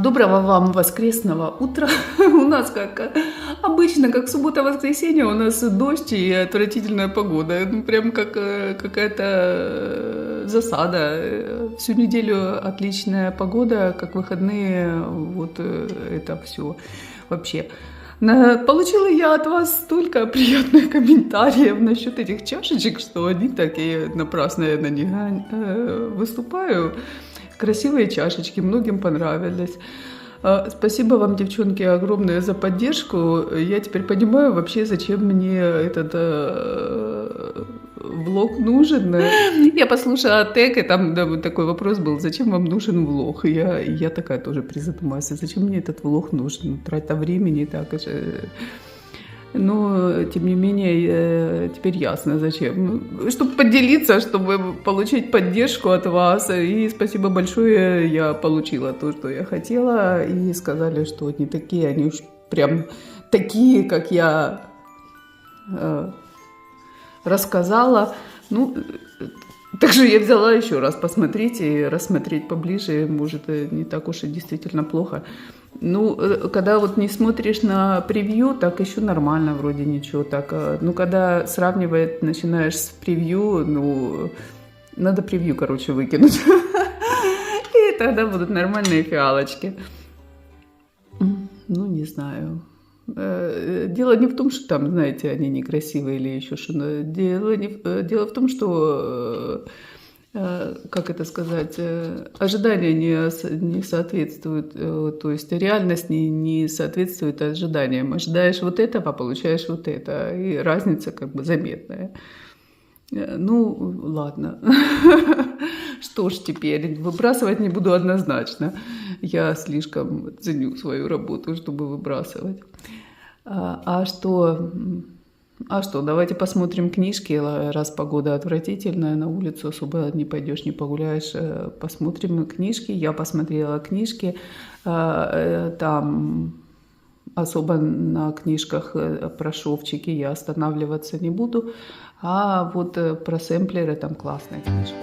Доброго вам воскресного утра. У нас, как обычно, как суббота-воскресенье, у нас дождь и отвратительная погода. Ну, прям как какая-то засада. Всю неделю отличная погода, как выходные, вот это все вообще. Получила я от вас столько приятных комментариев насчет этих чашечек, что они такие напрасно я на них выступаю. Красивые чашечки, многим понравились. Спасибо вам, девчонки, огромное за поддержку. Я теперь понимаю вообще, зачем мне этот влог нужен. Я послушала тег, и там такой вопрос был, зачем вам нужен влог? И я такая тоже призадумалась, зачем мне этот влог нужен? Трата времени, так же. Но, тем не менее, теперь ясно, зачем. Чтобы поделиться, чтобы получить поддержку от вас. И спасибо большое, я получила то, что я хотела. И сказали, что не такие, они уж прям такие, как я рассказала. Ну, также я взяла еще раз посмотреть и рассмотреть поближе. Может, не так уж и действительно плохо. Ну, когда вот не смотришь на превью, так еще нормально, вроде ничего так. Ну, когда сравнивать начинаешь с превью, ну, надо превью, короче, выкинуть. И тогда будут нормальные фиалочки. Ну, не знаю. Дело не в том, что там, знаете, они некрасивые или еще что-то. Дело в том, что... как это сказать, ожидания не соответствуют, то есть реальность не соответствует ожиданиям. Ожидаешь вот этого, получаешь вот это, и разница как бы заметная. Ну, ладно. Что ж теперь, выбрасывать не буду однозначно. Я слишком ценю свою работу, чтобы выбрасывать. А что, давайте посмотрим книжки, раз погода отвратительная, на улицу особо не пойдешь, не погуляешь, посмотрим книжки. Я посмотрела книжки, там особо на книжках про шовчики я останавливаться не буду, а вот про сэмплеры там классная книжка.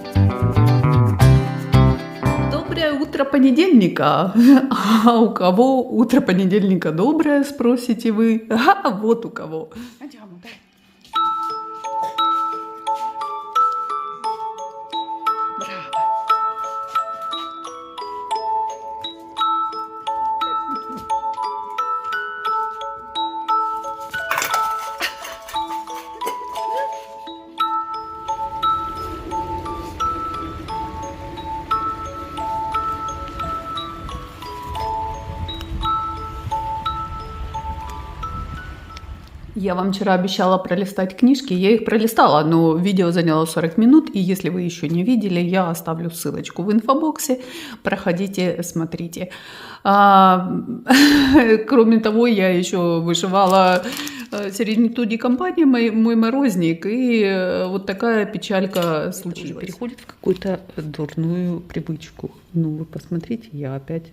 Доброе утро понедельника. А у кого утро понедельника доброе, спросите вы? А вот у кого. Я вам вчера обещала пролистать книжки, я их пролистала, но видео заняло 40 минут, и если вы еще не видели, я оставлю ссылочку в инфобоксе, проходите, смотрите. Кроме того, я еще вышивала середнитудий компании «Мой морозник», и вот такая печалька случилась. Переходит в какую-то дурную привычку. Ну, вы посмотрите, я опять,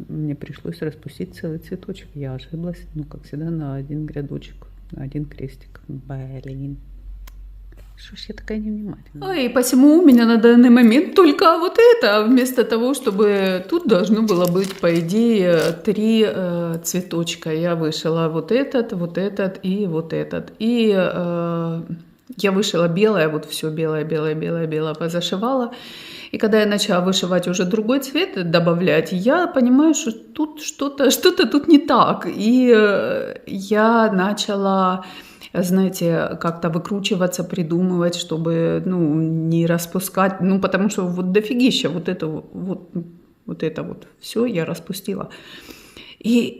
мне пришлось распустить целый цветочек. Я ошиблась, ну, как всегда, на один грядочек. Один крестик. Блин. Что ж я такая невнимательная? И посему у меня на данный момент только вот это. Вместо того, чтобы тут должно было быть, по идее, 3 цветочка. Я вышила вот этот и вот этот. И я вышила белое, вот все белое, позашивала. И когда я начала вышивать уже другой цвет, добавлять, я понимаю, что тут что-то тут не так. И я начала, знаете, как-то выкручиваться, придумывать, чтобы, ну, не распускать. Ну, потому что вот дофигища, вот это все я распустила. И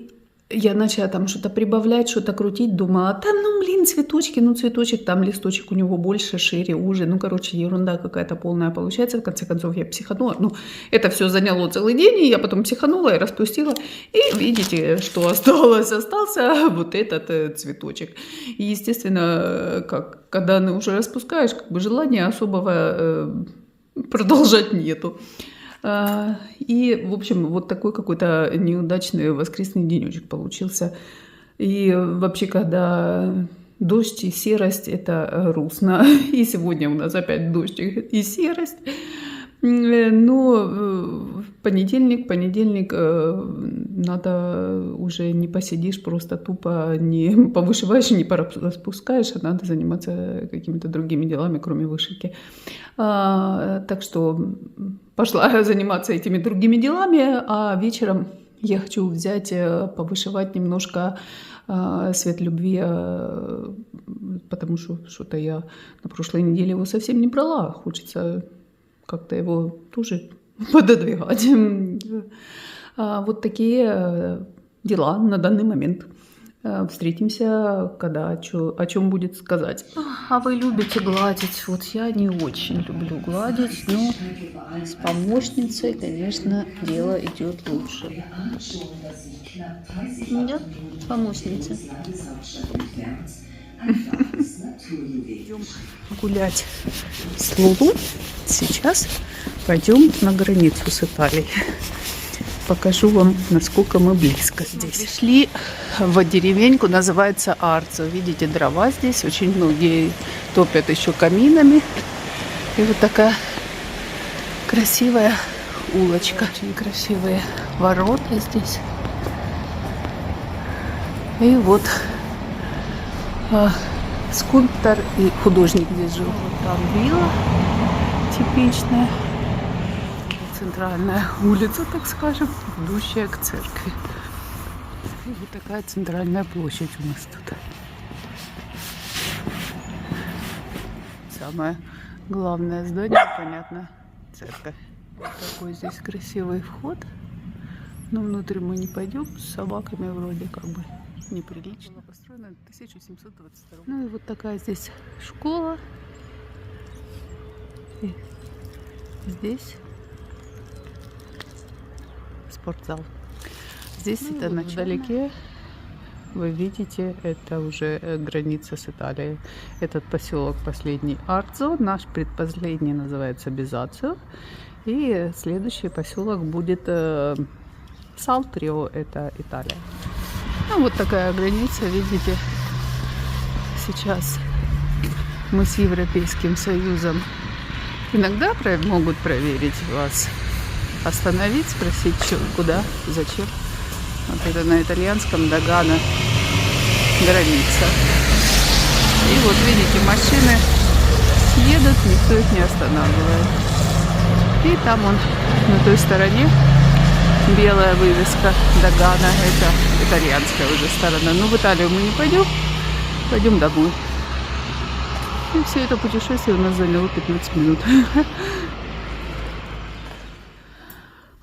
я начала там что-то прибавлять, что-то крутить, думала, там, ну, блин, цветочки, ну, цветочек, там листочек у него больше, шире, уже, ну, короче, ерунда какая-то полная получается, в конце концов я психанула, ну, это все заняло целый день, и я потом психанула и распустила, и видите, что остался вот этот цветочек. И, естественно, когда уже распускаешь, как бы желания особого продолжать нету. И, в общем, вот такой какой-то неудачный воскресный денечек получился. И вообще, когда дождь и серость, это грустно. И сегодня у нас опять дождь и серость. Но в понедельник надо уже не посидишь, просто тупо не повышиваешь, не распускаешь, а надо заниматься какими-то другими делами, кроме вышивки. Так что пошла заниматься этими другими делами, а вечером я хочу взять, повышивать немножко «Свет любви», потому что что-то я на прошлой неделе его совсем не брала. Хочется как-то его тоже пододвигать. Вот такие дела на данный момент. Встретимся, когда о чем будет сказать. А вы любите гладить? Вот я не очень люблю гладить, но с помощницей, конечно, дело идет лучше. Да, помощница. Идем гулять с Лулу. Сейчас пойдем на границу с Италией. Покажу вам, насколько мы близко здесь. Пришли в деревеньку, называется Арцо. Видите, дрова здесь. Очень многие топят еще каминами. И вот такая красивая улочка. Очень красивые ворота здесь. И вот скульптор и художник здесь жил. Вот там вилла типичная. Центральная улица, так скажем, ведущая к церкви. И вот такая центральная площадь у нас тут. Самое главное здание, понятно, церковь. Вот такой здесь красивый вход. Но внутрь мы не пойдем, с собаками вроде как бы неприлично. Построена в 1722. Ну и вот такая здесь школа. И здесь спортзал. Здесь это вот вдалеке, вы видите, это уже граница с Италией. Этот поселок последний Арцо, наш предпоследний называется Безацио. И следующий поселок будет Салтрио, это Италия. Ну, вот такая граница, видите. Сейчас мы с Европейским Союзом иногда могут проверить вас, остановить, спросить, что, куда, зачем. Вот это на итальянском Догана граница. И вот видите, машины едут, никто их не останавливает. И там он на той стороне белая вывеска Догана, это итальянская уже сторона. Но в Италию мы не пойдем, пойдем домой. И все это путешествие у нас заняло 15 минут.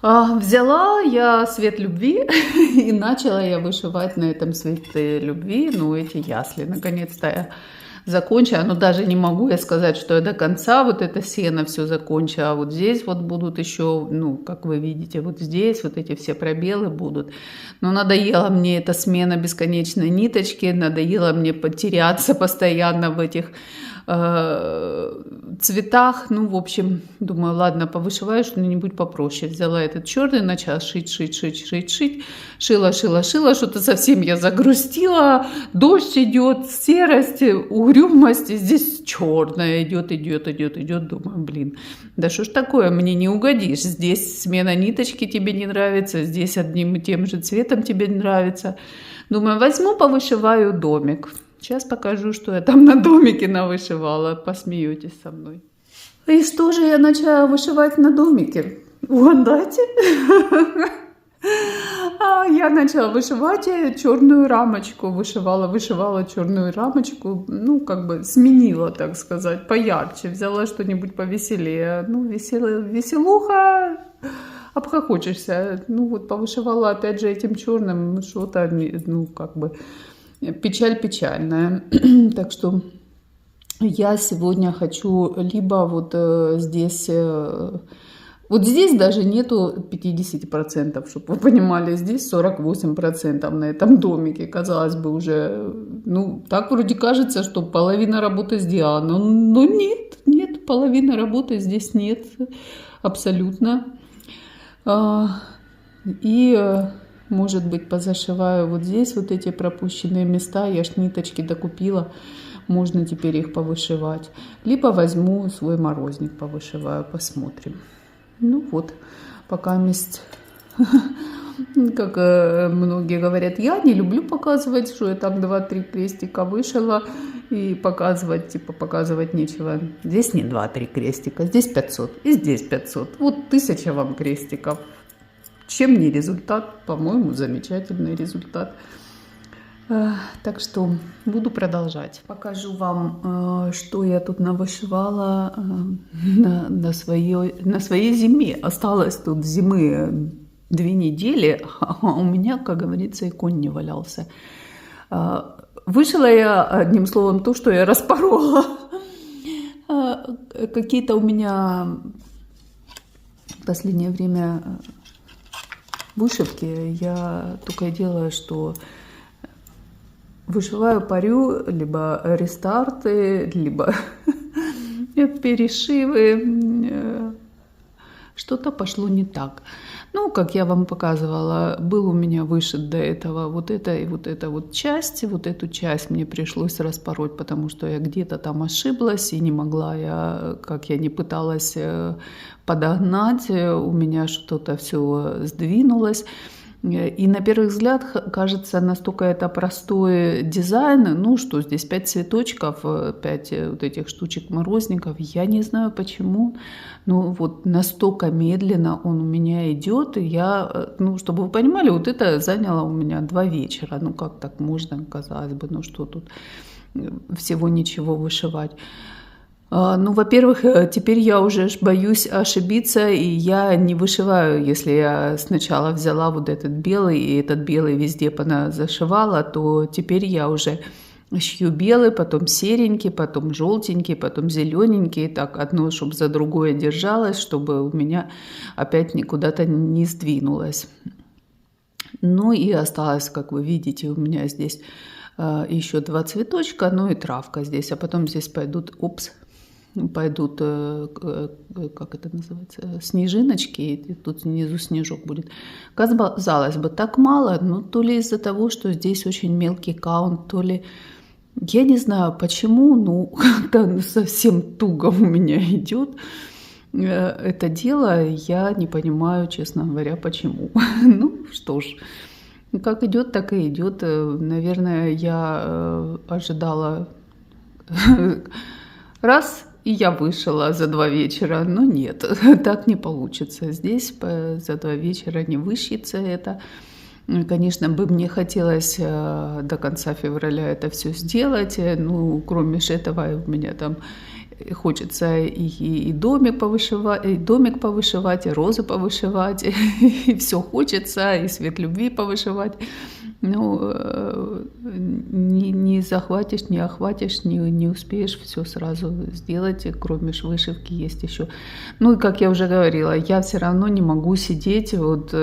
Взяла я «Свет любви» и начала я вышивать на этом «Свете любви», ну, эти ясли. Наконец-то я закончила, но даже не могу я сказать, что я до конца вот это сено все закончила. А вот здесь вот будут еще, ну, как вы видите, вот здесь вот эти все пробелы будут. Но надоела мне эта смена бесконечной ниточки, надоело мне потеряться постоянно в этих цветах. Ну, в общем, думаю, ладно, повышиваю что-нибудь попроще. Взяла этот черный, начала шить. Шила, что-то совсем я загрустила. Дождь идет, серость, угрюмость. Здесь черная идет. Думаю, блин, да что ж такое, мне не угодишь. Здесь смена ниточки тебе не нравится, здесь одним и тем же цветом тебе не нравится. Думаю, возьму, повышиваю домик. Сейчас покажу, что я там на домике навышивала. Посмеетесь со мной. И что же я начала вышивать на домике? Угадайте. Я начала вышивать черную рамочку. Вышивала черную рамочку. Ну, как бы сменила, так сказать, поярче. Взяла что-нибудь повеселее. Ну, веселуха. Обхохочешься. Ну, вот повышивала опять же этим черным что-то, ну, как бы... Печаль печальная. Так что я сегодня хочу либо вот здесь... Вот здесь даже нету 50%, чтобы вы понимали. Здесь 48% на этом домике. Казалось бы, уже... Ну, так вроде кажется, что половина работы сделана. Но нет, половины работы здесь нет. Абсолютно. И... Может быть, позашиваю вот здесь вот эти пропущенные места. Я ж ниточки докупила. Можно теперь их повышивать. Либо возьму свой морозник, повышиваю, посмотрим. Ну вот, пока месть, как многие говорят, я не люблю показывать, что я там 2-3 крестика вышила, и показывать, типа, показывать нечего. Здесь не 2-3 крестика, здесь 500, и здесь 500. Вот 1000 вам крестиков. Чем не результат? По-моему, замечательный результат. Так что буду продолжать. Покажу вам, что я тут навышивала на своей зиме. Осталось тут зимы 2 недели, а у меня, как говорится, и конь не валялся. Вышила я, одним словом, то, что я распорола. Какие-то у меня в последнее время вышивки. Я только и делаю, что вышиваю, парю, либо рестарты, либо перешивы. Что-то пошло не так. Ну, как я вам показывала, был у меня вышит до этого вот это и вот эта вот часть. Вот эту часть мне пришлось распороть, потому что я где-то там ошиблась и не могла я, как я не пыталась подогнать, у меня что-то все сдвинулось. И на первый взгляд кажется настолько это простой дизайн, ну что здесь 5 цветочков, 5 вот этих штучек морозников, я не знаю почему, но вот настолько медленно он у меня идет, и я, ну чтобы вы понимали, вот это заняло у меня 2 вечера, ну как так можно, казалось бы, ну что тут всего ничего вышивать. Ну, во-первых, теперь я уже боюсь ошибиться, и я не вышиваю, если я сначала взяла вот этот белый, и этот белый везде зашивала, то теперь я уже шью белый, потом серенький, потом желтенький, потом зелененький, так одно, чтобы за другое держалось, чтобы у меня опять никуда-то не сдвинулось. Ну и осталось, как вы видите, у меня здесь еще 2 цветочка, ну и травка здесь, а потом здесь пойдут, пойдут, как это называется, снежиночки, и тут внизу снежок будет. Казалось бы, так мало, но то ли из-за того, что здесь очень мелкий каунт, то ли, я не знаю почему, ну, как-то совсем туго у меня идет это дело, я не понимаю, честно говоря, почему. Ну, что ж, как идет, так и идет. Наверное, я ожидала раз, и я вышила за 2 вечера, но нет, так не получится. Здесь за 2 вечера не вышьется это. Конечно, бы мне хотелось до конца февраля это все сделать. Ну, кроме этого, у меня там хочется и домик повышивать, и розы повышивать, и все хочется, и свет любви повышивать. Ну, не захватишь, не охватишь, не успеешь все сразу сделать, кроме вышивки есть еще. Ну и как я уже говорила, я все равно не могу сидеть, вот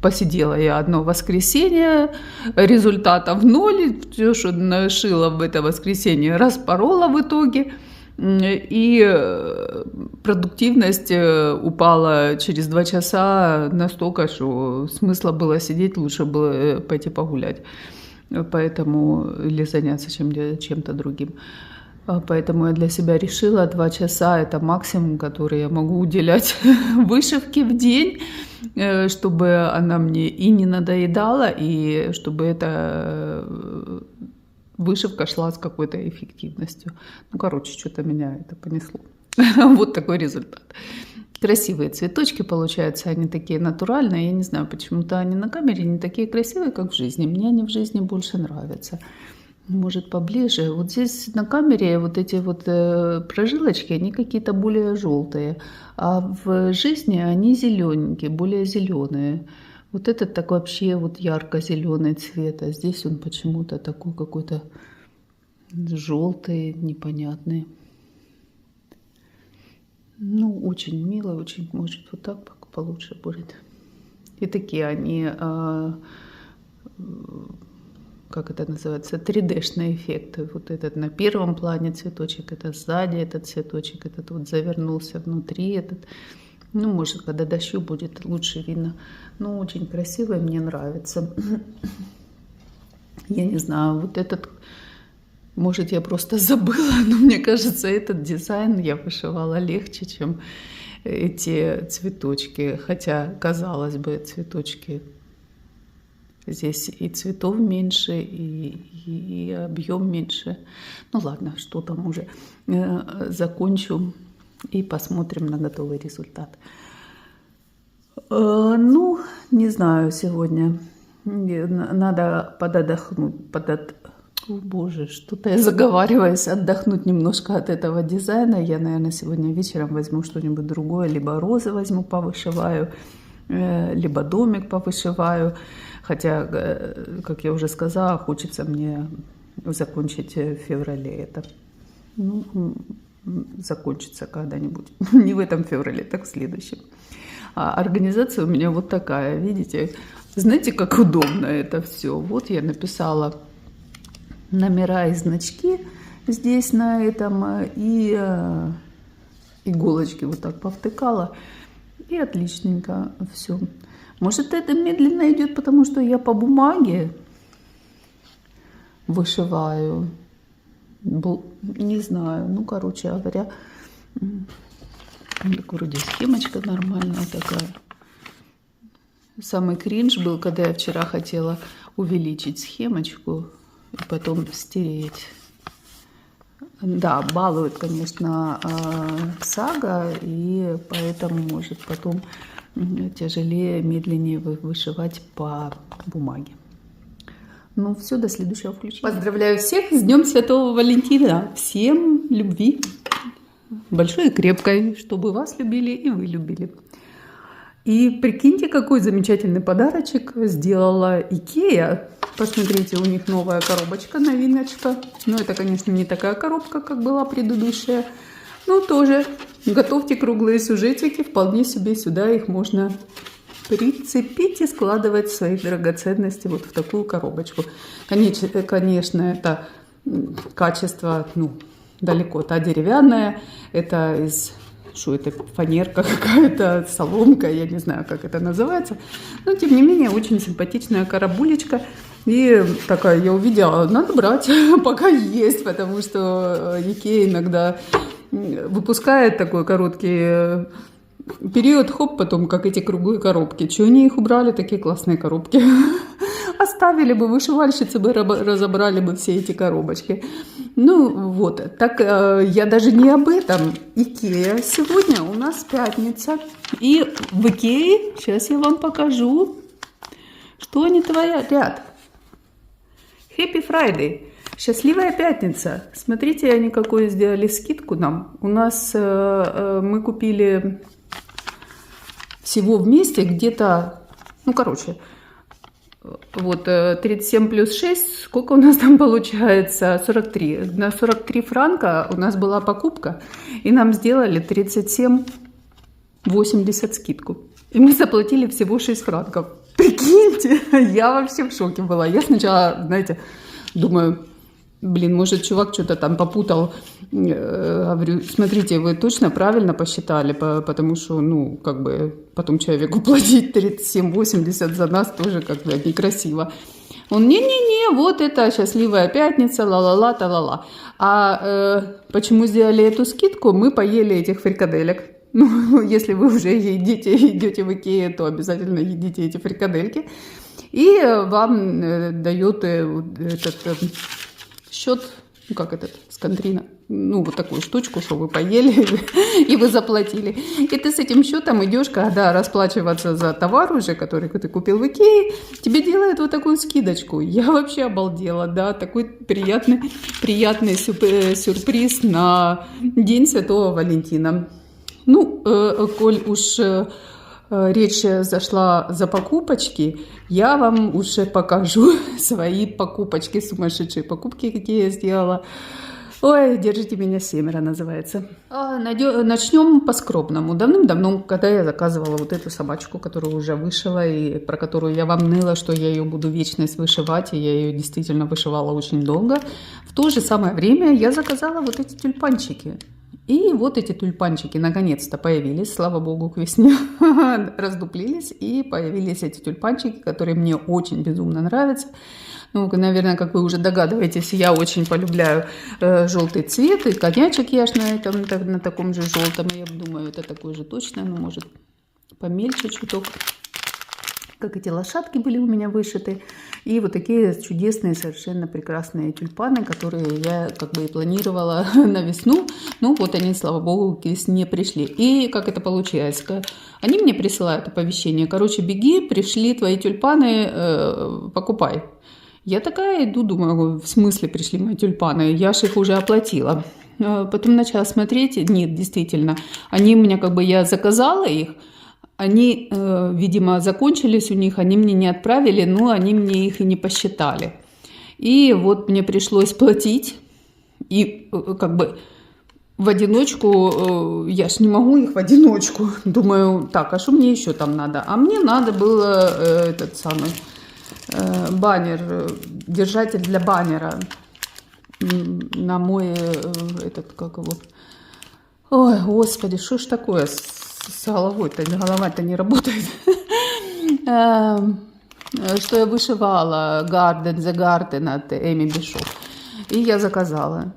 посидела я одно воскресенье, результатов 0, все, что нашила в это воскресенье, распорола в итоге. И продуктивность упала через 2 часа настолько, что смысла было сидеть, лучше было пойти погулять. Поэтому, или заняться чем-то другим. Поэтому я для себя решила 2 часа это максимум, который я могу уделять вышивке в день, чтобы она мне и не надоедала, и чтобы это вышивка шла с какой-то эффективностью. Ну, короче, что-то меня это понесло. Вот такой результат. Красивые цветочки получаются, они такие натуральные. Я не знаю, почему-то они на камере не такие красивые, как в жизни. Мне они в жизни больше нравятся. Может, поближе. Вот здесь на камере вот эти вот прожилочки, они какие-то более желтые. А в жизни они зелененькие, более зеленые. Вот этот так вообще вот ярко-зеленый цвет, а здесь он почему-то такой какой-то желтый, непонятный. Ну, очень мило, очень, может, вот так получше будет. И такие они, как это называется, 3D-шные эффекты. Вот этот на первом плане цветочек, это сзади этот цветочек, этот вот завернулся внутри, этот. Ну, может, когда дождю будет, лучше видно. Ну, очень красивый, мне нравится. Я не знаю, вот этот, может, я просто забыла, но мне кажется, этот дизайн я вышивала легче, чем эти цветочки. Хотя, казалось бы, цветочки... Здесь и цветов меньше, и объем меньше. Ну ладно, что там уже. Закончу и посмотрим на готовый результат. Ну, не знаю, сегодня надо подотдохнуть. О, боже, что-то я заговариваюсь. Отдохнуть немножко от этого дизайна. Я, наверное, сегодня вечером возьму что-нибудь другое. Либо розы возьму, повышиваю, либо домик повышиваю. Хотя, как я уже сказала, хочется мне закончить в феврале это. Ну, закончится когда-нибудь. Не в этом феврале, так в следующем. А организация у меня вот такая, видите? Знаете, как удобно это все. Вот я написала номера и значки здесь на этом. И иголочки вот так повтыкала. И отличненько все. Может, это медленно идет, потому что я по бумаге вышиваю. Не знаю. Ну, короче говоря, вроде схемочка нормальная такая. Самый кринж был, когда я вчера хотела увеличить схемочку и потом стереть. Да, балует, конечно, сага, и поэтому может потом тяжелее, медленнее вышивать по бумаге. Ну все, до следующего включения. Поздравляю всех с Днем Святого Валентина. Всем любви большой и крепкой, чтобы вас любили и вы любили. И прикиньте, какой замечательный подарочек сделала Икея. Посмотрите, у них новая коробочка, новиночка. Но это, конечно, не такая коробка, как была предыдущая. Ну, тоже готовьте круглые сюжетики, вполне себе сюда их можно прицепить и складывать свои драгоценности вот в такую коробочку. Конечно, это качество, ну, далеко, та деревянная, это из... Что это, фанерка какая-то, соломка, я не знаю, как это называется. Но, тем не менее, очень симпатичная коробулечка. И такая, я увидела, надо брать, пока есть, потому что Икея иногда выпускает такой короткий период, хоп, потом как эти круглые коробки. Чего они их убрали, такие классные коробки? Оставили бы, вышивальщицы бы разобрали бы все эти коробочки. Ну вот, так я даже не об этом. Икея. Сегодня у нас пятница. И в Икее, сейчас я вам покажу, что они творят. Happy Friday. Счастливая пятница. Смотрите, они какую сделали скидку нам. У нас мы купили всего вместе где-то, ну короче, вот 37 плюс 6, сколько у нас там получается? 43. На 43 франка у нас была покупка, и нам сделали 37,80 скидку. И мы заплатили всего 6 франков. Прикиньте, я вообще в шоке была. Я сначала, знаете, думаю, блин, может, чувак что-то там попутал. Говорю, смотрите, вы точно правильно посчитали, потому что, ну, как бы, потом человеку платить 37,80 за нас тоже как-то некрасиво. Он, не-не-не, вот это счастливая пятница, ла-ла-ла, та-ла-ла. А почему сделали эту скидку? Мы поели этих фрикаделек. Ну, если вы уже идете в Икею, то обязательно едите эти фрикадельки. И вам дает этот... счет, ну как этот, с контрина, ну вот такую штучку, что вы поели и вы заплатили. И ты с этим счетом идешь, когда расплачиваться за товар уже, который ты купил в Икее, тебе делают вот такую скидочку. Я вообще обалдела, да, такой приятный сюрприз на День Святого Валентина. Ну, коль уж... речь зашла за покупочки, я вам уже покажу свои покупочки, сумасшедшие покупки, какие я сделала. Ой, держите меня, 7 называется. Начнем по-скромному. Давным-давно, когда я заказывала вот эту собачку, которую уже вышила, и про которую я вам ныла, что я ее буду вечность вышивать, и я ее действительно вышивала очень долго, в то же самое время я заказала вот эти тюльпанчики. И вот эти тюльпанчики наконец-то появились, слава богу, к весне раздуплились, и появились эти тюльпанчики, которые мне очень безумно нравятся. Ну, наверное, как вы уже догадываетесь, я очень полюбляю желтый цвет. И коньячик я ж на таком же желтом. Я думаю, это такой же точно, но может помельче чуток. Как эти лошадки были у меня вышиты. И вот такие чудесные, совершенно прекрасные тюльпаны, которые я как бы и планировала на весну. Ну вот они, слава богу, к весне пришли. И как это получилось? Они мне присылают оповещение. Короче, беги, пришли твои тюльпаны, покупай. Я такая иду, думаю, в смысле пришли мои тюльпаны? Я же их уже оплатила. Потом начала смотреть. Нет, действительно, они у меня как бы, я заказала их. Они, видимо, закончились у них, они мне не отправили, но они мне их и не посчитали. И вот мне пришлось платить. И как бы в одиночку, я ж не могу их в одиночку. Думаю, так, а что мне еще там надо? А мне надо было этот самый баннер, держатель для баннера на мой этот, как его... Ой, господи, что ж такое с головой-то? Голова-то не работает. Что я вышивала Garden the Garden от Эми Бишоп. И я заказала.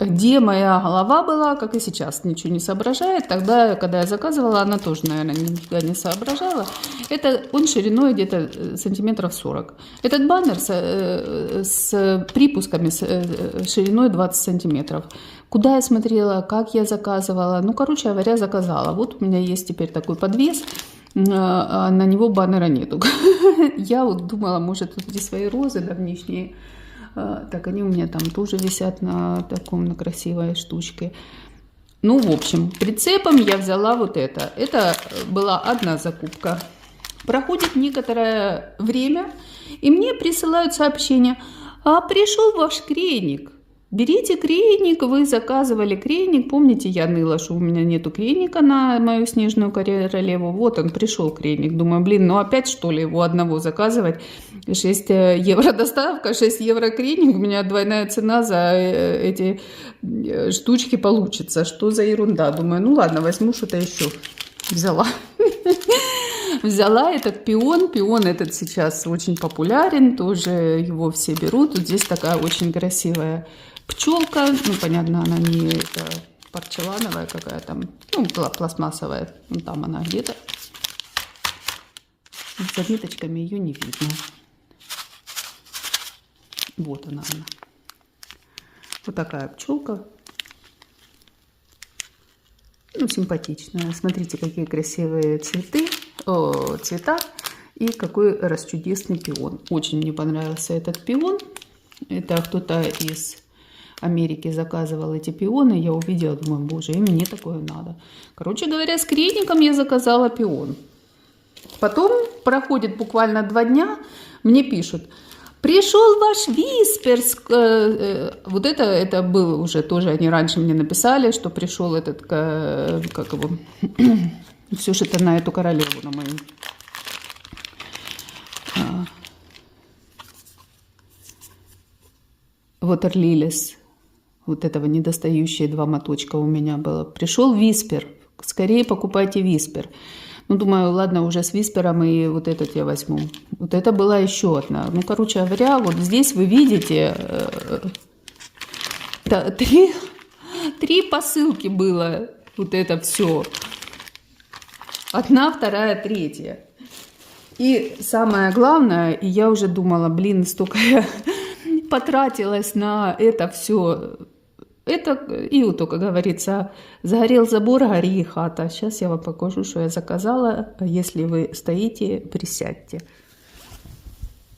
Где моя голова была, как и сейчас, ничего не соображает. Тогда, когда я заказывала, она тоже, наверное, нифига не соображала. Это он шириной где-то сантиметров 40. Этот баннер с припусками шириной 20 сантиметров. Куда я смотрела, как я заказывала. Ну, короче говоря, заказала. Вот у меня есть теперь такой подвес. А на него баннера нету. Я вот думала, может, вот эти свои розы давнишние. Так, они у меня там тоже висят на таком, на красивой штучке. Ну, в общем, прицепом я взяла вот это. Это была одна закупка. Проходит некоторое время, и мне присылают сообщение. А пришел ваш крейник. Берите крейник, вы заказывали крейник. Помните, я ныла, что у меня нету крейника на мою снежную королеву. Вот он, пришел крейник. Думаю, блин, ну опять что ли его одного заказывать? 6 евро доставка, 6 евро крейник. У меня двойная цена за эти штучки получится. Что за ерунда? Думаю, ну ладно, возьму что-то еще. Взяла. Взяла этот пион. Пион этот сейчас очень популярен. Тоже его все берут. Вот здесь такая очень красивая пчелка, ну, понятно, она не это, порцелановая какая-то, ну, пластмассовая, ну, там она где-то. За ниточками ее не видно. Вот она. Вот такая пчелка. Ну, симпатичная. Смотрите, какие красивые цвета и какой расчудесный пион. Очень мне понравился этот пион. Это кто-то из Америки заказывал эти пионы, я увидела, думаю, боже, и мне такое надо. Короче говоря, с крейником я заказала пион. Потом проходит буквально 2 дня, мне пишут, пришел ваш Висперс. Вот это был уже тоже, они раньше мне написали, что пришел этот, как его, все же это на эту королеву, на мою. Water-Lilies. Вот этого недостающие 2 моточка у меня было. Пришел Виспер. Скорее покупайте Виспер. Ну, думаю, ладно, уже с Виспером и вот этот я возьму. Вот это была еще одна. Ну, короче говоря, вот здесь вы видите 3 посылки было. Вот это все. 1, 2, 3. И самое главное, и я уже думала, блин, столько я потратилась на это все. Это, и вот, как говорится, загорел забор, гори и хата. Сейчас я вам покажу, что я заказала. Если вы стоите, присядьте.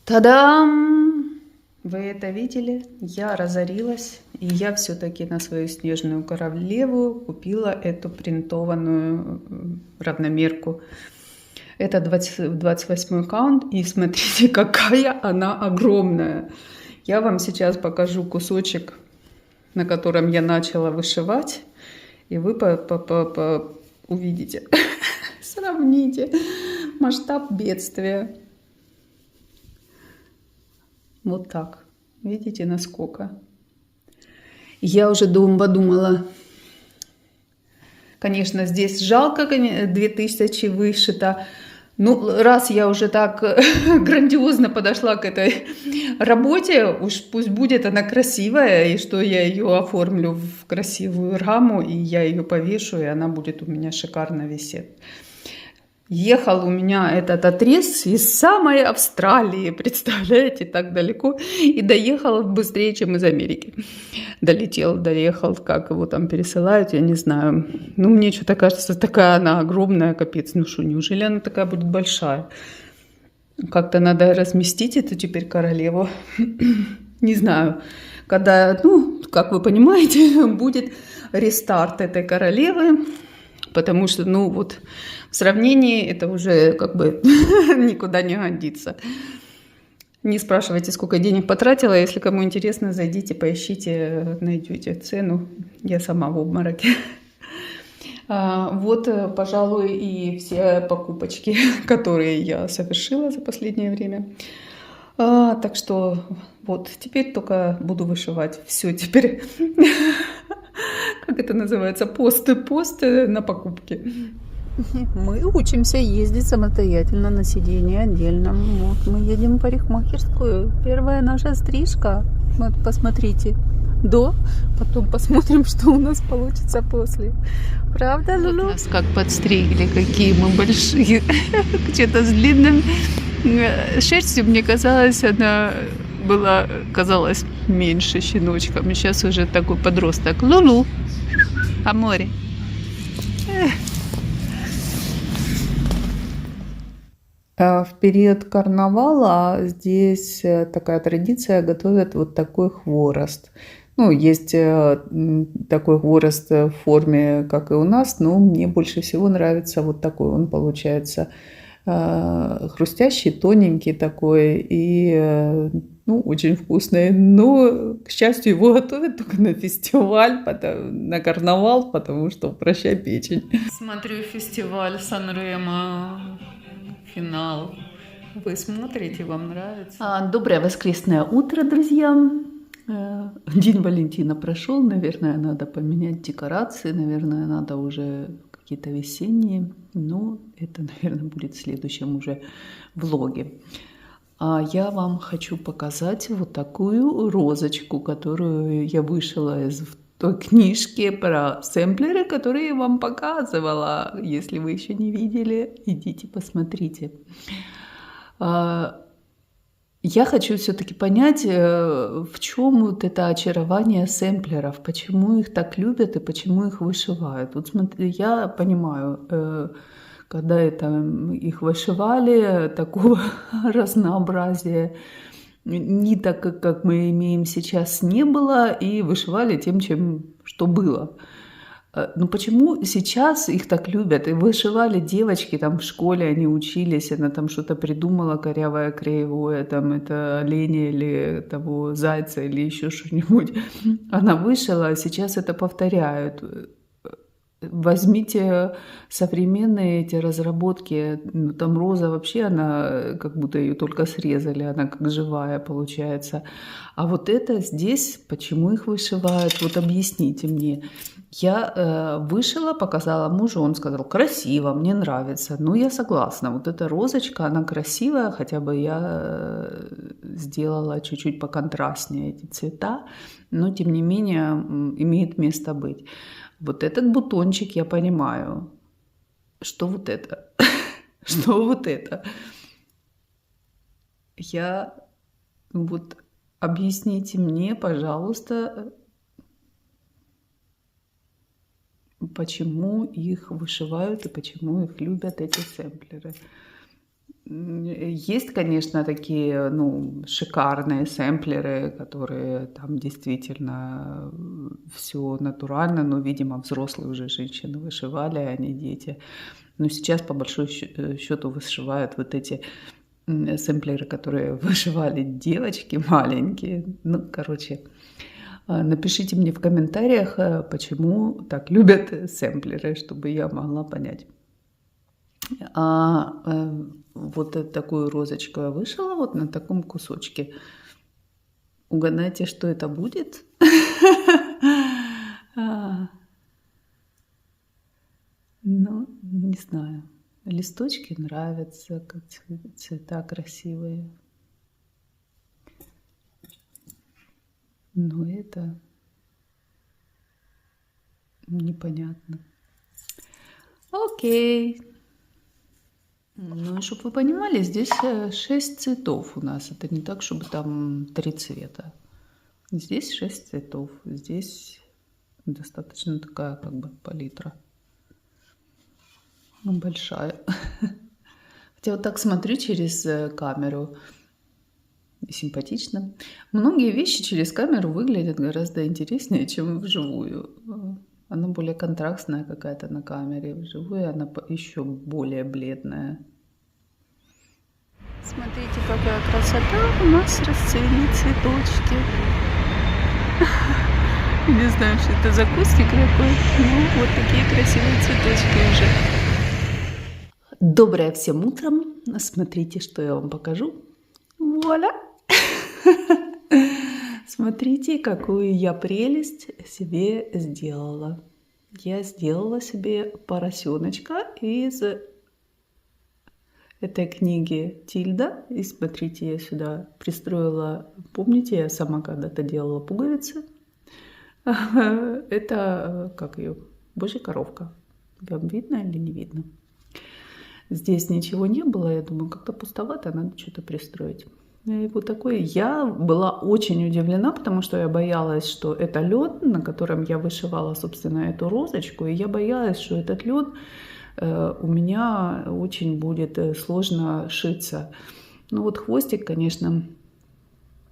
Та-дам! Вы это видели? Я разорилась. И я все-таки на свою снежную королеву купила эту принтованную равномерку. Это 28 каунт. И смотрите, какая она огромная. Я вам сейчас покажу кусочек, на котором я начала вышивать, и вы увидите, сравните масштаб бедствия. Вот так. Видите, насколько? Я уже подумала, конечно, здесь жалко, 2000 вышито, Ну, раз я уже так грандиозно подошла к этой работе, уж пусть будет она красивая, и что я ее оформлю в красивую раму, и я ее повешу, и она будет у меня шикарно висеть. Ехал у меня этот отрез из самой Австралии, представляете, так далеко, и доехал быстрее, чем из Америки. Доехал, как его там пересылают, я не знаю. Ну, мне что-то кажется, такая она огромная, капец, ну что, неужели она такая будет большая? Как-то надо разместить эту теперь королеву. Не знаю, когда, ну, как вы понимаете, будет рестарт этой королевы, потому что, ну, вот в сравнении это уже как бы никуда не годится. Не спрашивайте, сколько денег потратила. Если кому интересно, зайдите, поищите, найдете цену. Я сама в обмороке. Вот, пожалуй, и все покупочки, которые я совершила за последнее время. Так что вот, теперь только буду вышивать. Все, теперь, как это называется, пост на покупки. Мы учимся ездить самостоятельно на сиденье отдельно. Вот, мы едем в парикмахерскую. Первая наша стрижка. Вот, посмотрите. До, потом посмотрим, что у нас получится после. Правда, Лулу? Вот нас как подстригли, какие мы большие. Что-то с длинным шерстью, мне казалось, она казалась меньше щеночком. Сейчас уже такой подросток. Лулу, а море. В период карнавала здесь такая традиция, готовят вот такой хворост. Ну, есть такой хворост в форме, как и у нас, но мне больше всего нравится вот такой. Он получается хрустящий, тоненький такой и, ну, очень вкусный. Но, к счастью, его готовят только на фестиваль, на карнавал, потому что прощай печень. Смотрю фестиваль Сан-Ремо. Финал. Вы смотрите, вам нравится? Доброе воскресное утро, друзья. День Валентина прошел. Наверное, надо поменять декорации. Наверное, надо уже какие-то весенние. Но это, наверное, будет в следующем уже влоге. А я вам хочу показать вот такую розочку, которую я вышила из той книжки про сэмплеры, которые я вам показывала. Если вы еще не видели, идите посмотрите. Я хочу все-таки понять, в чем вот это очарование сэмплеров, почему их так любят и почему их вышивают. Вот смотри, я понимаю, когда их вышивали, такого разнообразия ниток, как мы имеем сейчас, не было, и вышивали тем, что было. Но почему сейчас их так любят? И вышивали девочки там в школе, они учились, она там что-то придумала корявое, кривое, там это оленя или того зайца или еще что-нибудь. Она вышила, а сейчас это повторяют. Возьмите современные эти разработки, ну, там роза вообще, она как будто ее только срезали, она как живая получается. А вот это здесь, почему их вышивают, вот объясните мне. Я вышила, показала мужу, он сказал, красиво, мне нравится. Ну, я согласна, вот эта розочка, она красивая, хотя бы я сделала чуть-чуть поконтрастнее эти цвета, но тем не менее имеет место быть. Вот этот бутончик я понимаю. Что вот это? Что вот это? Вот объясните мне, пожалуйста, почему их вышивают и почему их любят эти сэмплеры. Есть, конечно, такие, ну, шикарные сэмплеры, которые там действительно все натурально, но, видимо, взрослые уже женщины вышивали, а не дети. Но сейчас, по большому счету, вышивают вот эти сэмплеры, которые вышивали девочки маленькие. Ну, короче, напишите мне в комментариях, почему так любят сэмплеры, чтобы я могла понять. Вот такую розочку я вышила вот на таком кусочке. Угадайте, что это будет? Ну, не знаю. листочки нравятся, как цвета красивые. Но это непонятно. Окей. Ну, чтобы вы понимали, здесь 6 цветов у нас. Это не так, чтобы там 3 цвета. Здесь 6 цветов. Здесь достаточно такая как бы палитра. Большая. Хотя вот так смотрю через камеру. Симпатично. Многие вещи через камеру выглядят гораздо интереснее, чем вживую. Она более контрастная какая-то на камере. Вживую она еще более бледная. Смотрите, какая красота. У нас расцвели цветочки. Не знаю, что это за кустик такой. Ну, вот такие красивые цветочки уже. Доброе всем утром. Смотрите, что я вам покажу. Вуаля! Смотрите, какую я прелесть себе сделала. Я сделала себе поросеночка из этой книги Тильда. И смотрите, я сюда пристроила, помните, я сама когда-то делала пуговицы. Это, как ее, Божья коровка. Вам видно или не видно? Здесь ничего не было, я думаю, как-то пустовато, надо что-то пристроить. И вот такой. Я была очень удивлена, потому что я боялась, что это лед, на котором я вышивала, собственно, эту розочку. И я боялась, что этот лед у меня очень будет сложно шиться. Ну вот хвостик, конечно,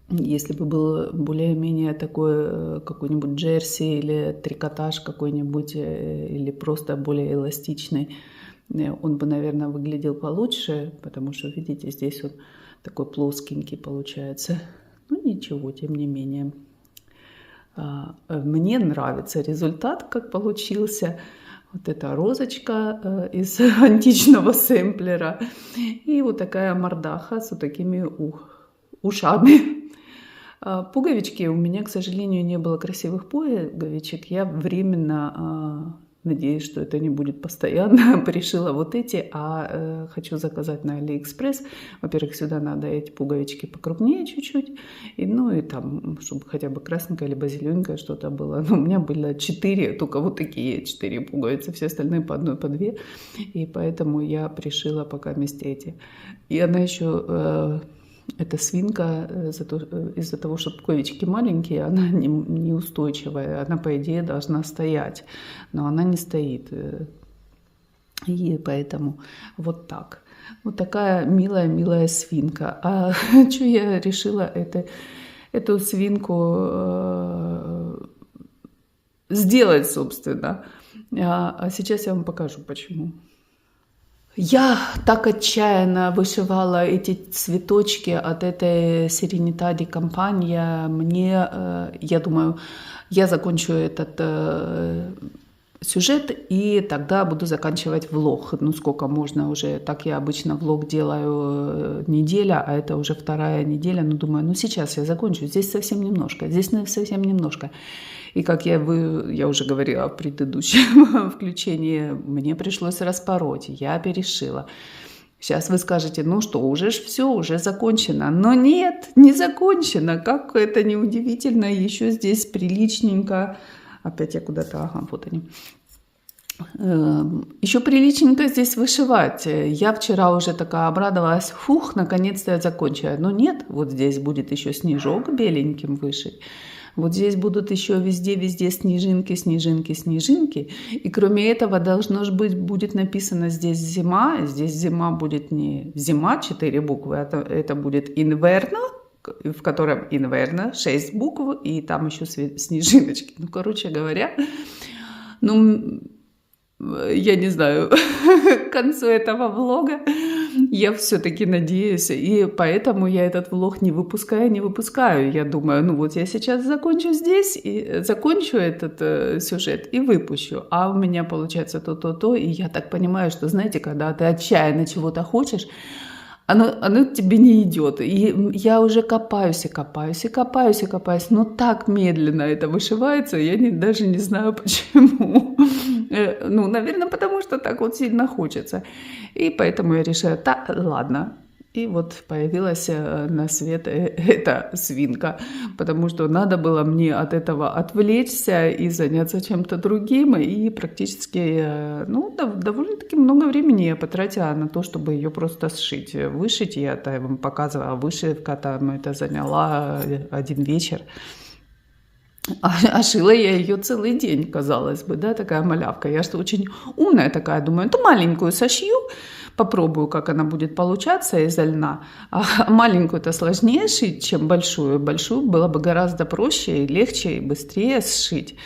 если бы был более-менее такой какой-нибудь джерси или трикотаж какой-нибудь, или просто более эластичный, он бы, наверное, выглядел получше, потому что, видите, здесь он такой плоскенький получается. Ну ничего, тем не менее. Мне нравится результат, как получился. Вот эта розочка из античного сэмплера. И вот такая мордаха с вот такими ушами. Пуговички. У меня, к сожалению, не было красивых пуговичек. Я временно... Надеюсь, что это не будет постоянно. Пришила вот эти, а хочу заказать на Алиэкспресс. Во-первых, сюда надо эти пуговички покрупнее чуть-чуть. И, ну и там, чтобы хотя бы красненькое либо зелененькое что-то было. Но у меня было 4, только вот такие 4 пуговицы. Все остальные по одной, по 2. И поэтому я пришила пока вместе эти. И она еще... Эта свинка из-за того, что пуговички маленькие, она неустойчивая. Она, по идее, должна стоять. Но она не стоит. И поэтому вот так. Вот такая милая-милая свинка. А что я решила эту свинку сделать, собственно? А сейчас я вам покажу, почему. Я так отчаянно вышивала эти цветочки от этой Serenità компании. Я думаю, я закончу этот сюжет и тогда буду заканчивать влог. Ну, сколько можно уже. Так я обычно влог делаю неделя, а это уже 2-я неделя. Ну, думаю, ну сейчас я закончу. Здесь совсем немножко. И как я уже говорила в предыдущем включении, мне пришлось распороть, я перешила. Сейчас вы скажете, ну что, уже все, уже закончено. Но нет, не закончено. Как это неудивительно, еще здесь приличненько. Опять я куда-то, ага, вот они. Еще приличненько здесь вышивать. Я вчера уже такая обрадовалась, фух, наконец-то я закончила. Но нет, вот здесь будет еще снежок беленьким вышить. Вот здесь будут еще везде снежинки. И кроме этого будет написано здесь зима. Здесь зима будет не зима, 4 буквы, это будет инверно, в котором инверно 6 букв, и там еще снежиночки. Ну, короче говоря, ну, я не знаю, к концу этого влога я все-таки надеюсь, и поэтому я этот влог не выпускаю. Я думаю, ну вот я сейчас закончу здесь, и закончу этот сюжет и выпущу. А у меня получается то. И я так понимаю, что, знаете, когда ты отчаянно чего-то хочешь, оно тебе не идет. И я уже копаюсь, но так медленно это вышивается, я даже не знаю почему. Ну, наверное, потому что так вот сильно хочется. И поэтому я решила, да, ладно. И вот появилась на свет эта свинка, потому что надо было мне от этого отвлечься и заняться чем-то другим. И практически, ну, довольно-таки много времени я потратила на то, чтобы ее просто сшить. Вышить я вам показывала, вышивка там это заняла один вечер. А шила я ее целый день, казалось бы, да, такая малявка. Я что, очень умная такая, думаю, ну маленькую сошью, попробую, как она будет получаться из льна. А маленькую-то сложнее шить, чем большую. Большую было бы гораздо проще и легче, и быстрее сшить.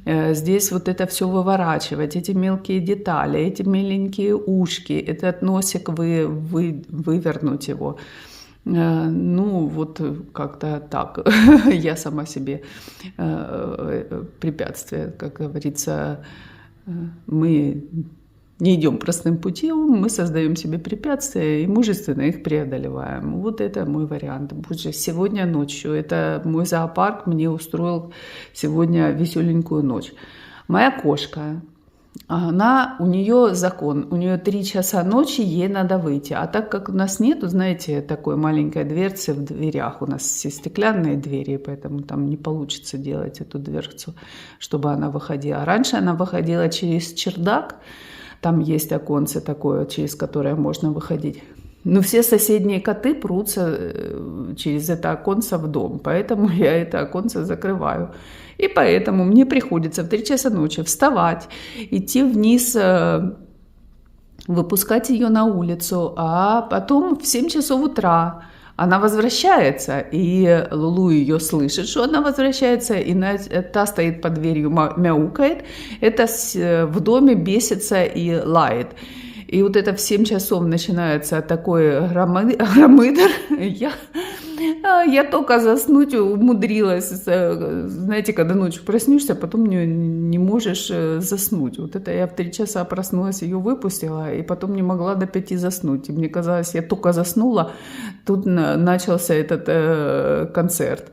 Здесь вот это все выворачивать, эти мелкие детали, эти миленькие ушки, этот носик вывернуть его. Ну, вот как-то так. Я сама себе препятствие, как говорится, мы не идем простым путем, мы создаем себе препятствия и мужественно их преодолеваем. Вот это мой вариант. Боже, сегодня ночью, это мой зоопарк мне устроил сегодня веселенькую ночь. Моя кошка, у нее закон, у нее 3 часа ночи, ей надо выйти. А так как у нас нету, знаете, такой маленькой дверцы в дверях, у нас все стеклянные двери, поэтому там не получится делать эту дверцу, чтобы она выходила. Раньше она выходила через чердак, там есть оконце такое, через которое можно выходить. Но все соседние коты прутся через это оконце в дом, поэтому я это оконце закрываю. И поэтому мне приходится в 3 часа ночи вставать, идти вниз, выпускать ее на улицу, а потом в 7 часов утра она возвращается, и Лулу ее слышит, что она возвращается, и та стоит под дверью, мяукает, это в доме бесится и лает. И вот это в 7 часов начинается такой громыдр. Я только заснуть умудрилась. Знаете, когда ночью проснешься, потом не можешь заснуть. Вот это я в 3 часа проснулась, ее выпустила, и потом не могла до 5 заснуть. И мне казалось, я только заснула, тут начался этот концерт.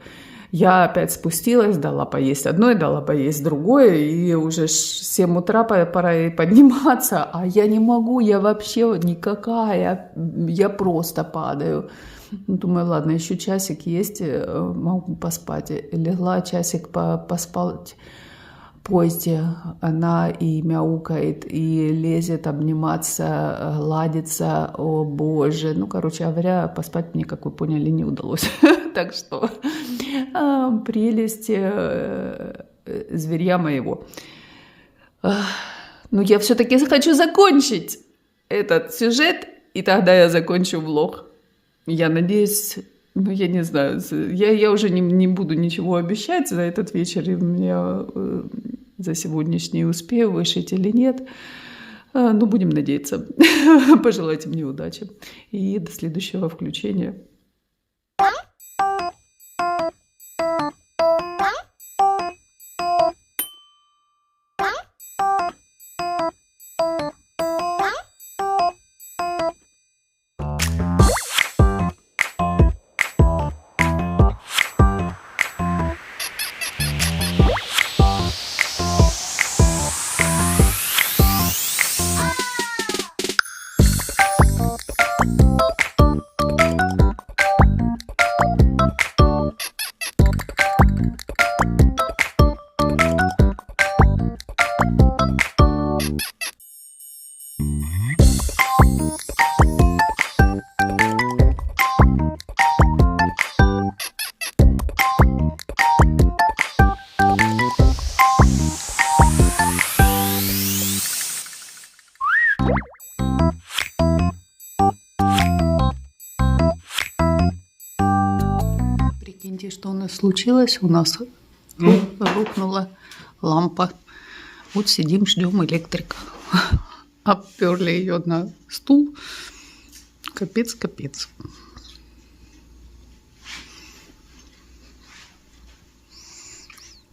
Я опять спустилась, дала поесть одной, дала поесть другой, и уже 7 утра пора ей подниматься, а я не могу, я вообще никакая, я просто падаю. Думаю, ладно, еще часик есть, могу поспать. Легла часик поспать. Позже она и мяукает, и лезет обниматься, гладится, о боже. Ну, короче говоря, поспать мне, как вы поняли, не удалось. Так что прелесть зверя моего. Но я все-таки хочу закончить этот сюжет, и тогда я закончу влог. Я надеюсь, ну, я не знаю, я уже не буду ничего обещать за этот вечер, и у меня за сегодняшний успею вышить или нет. Ну, будем надеяться. Пожелайте мне удачи. И до следующего включения. Прикиньте, что у нас случилось. У нас рухнула лампа. Вот сидим, ждем электрика. Обперли ее на стул. Капец, капец.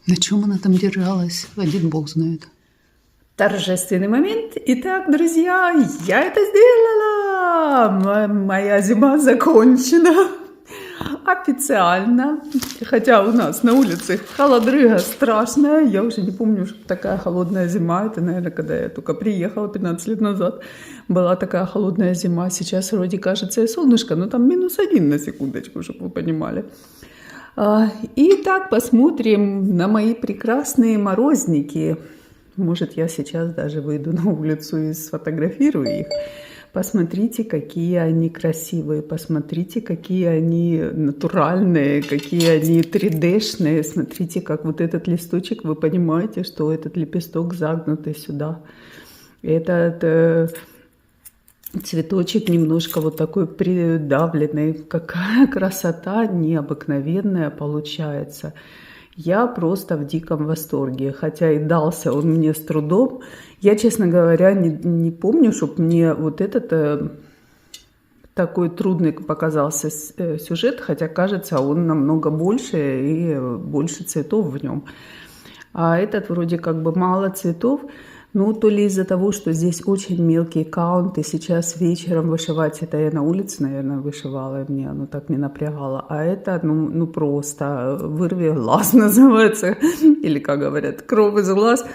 На чем она там держалась, один бог знает. Торжественный момент. Итак, друзья, я это сделала. Да, моя зима закончена. Официально. Хотя у нас на улице холодрыга страшная. Я уже не помню, что такая холодная зима. Это, наверное, когда я только приехала 15 лет назад. Была такая холодная зима. Сейчас вроде кажется и солнышко, но там -1 на секундочку, чтобы вы понимали. Итак, посмотрим на мои прекрасные морозники. Может, я сейчас даже выйду на улицу и сфотографирую их. Посмотрите, какие они красивые, посмотрите, какие они натуральные, какие они 3D-шные. Смотрите, как вот этот листочек, вы понимаете, что этот лепесток загнутый сюда. Этот цветочек немножко вот такой придавленный. Какая красота необыкновенная получается. Я просто в диком восторге, хотя и дался он мне с трудом. Я, честно говоря, не помню, чтобы мне вот этот такой трудный показался сюжет, хотя, кажется, он намного больше и больше цветов в нем. А этот вроде как бы мало цветов. Ну, то ли из-за того, что здесь очень мелкий каунт, и сейчас вечером вышивать, это я на улице, наверное, вышивала, и мне оно так не напрягало. А это, ну просто вырви глаз называется, или, как говорят, кровь из глаз.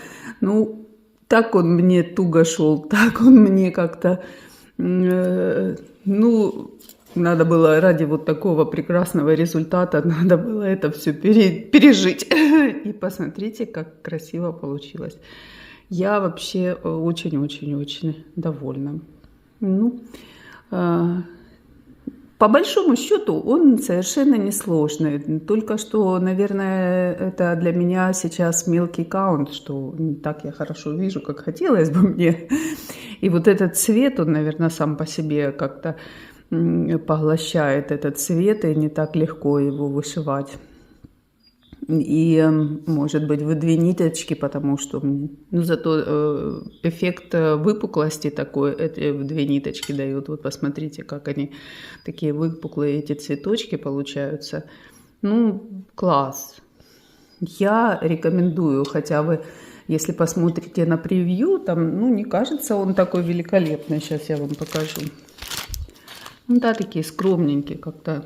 Ну, так он мне туго шел, так он мне как-то, ну, надо было ради вот такого прекрасного результата, надо было это все пережить. И посмотрите, как красиво получилось. Я вообще очень-очень-очень довольна. Ну, по большому счету он совершенно несложный. Только что, наверное, это для меня сейчас мелкий каунт, что не так я хорошо вижу, как хотелось бы мне. И вот этот цвет, он, наверное, сам по себе как-то поглощает этот цвет, и не так легко его вышивать. И, может быть, в 2 ниточки, потому что, ну, зато эффект выпуклости такой, это в 2 ниточки дают. Вот посмотрите, как они, такие выпуклые эти цветочки получаются. Ну, класс. Я рекомендую, хотя вы, если посмотрите на превью, там, ну, не кажется он такой великолепный. Сейчас я вам покажу. Ну, да, такие скромненькие как-то.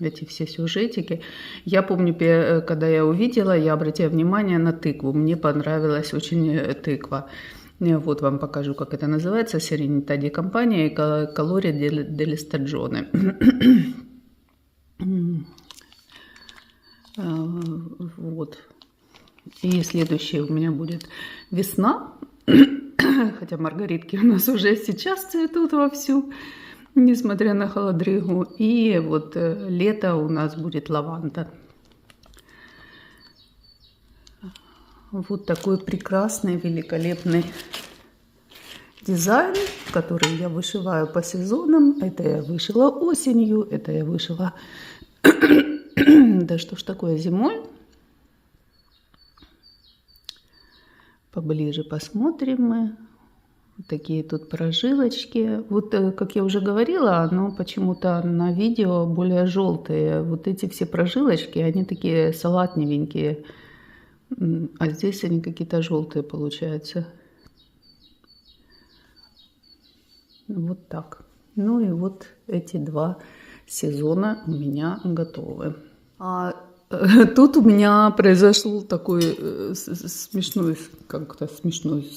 Эти все сюжетики. Я помню, когда я увидела, я обратила внимание на тыкву. Мне понравилась очень тыква. Вот вам покажу, как это называется. Serenità di Campania и Colori delle Stagioni. Вот. И следующее у меня будет весна. Хотя маргаритки у нас уже сейчас цветут вовсю, несмотря на холодрыгу. И вот лето у нас будет лаванда. Вот такой прекрасный, великолепный дизайн, который я вышиваю по сезонам. Это я вышила осенью, это я вышила, да что ж такое, зимой. Поближе посмотрим мы. Вот такие тут прожилочки. Вот, как я уже говорила, оно почему-то на видео более желтые. Вот эти все прожилочки, они такие салатневенькие. А здесь они какие-то желтые получаются. Вот так. Ну и вот эти 2 сезона у меня готовы. Тут у меня произошел такой смешной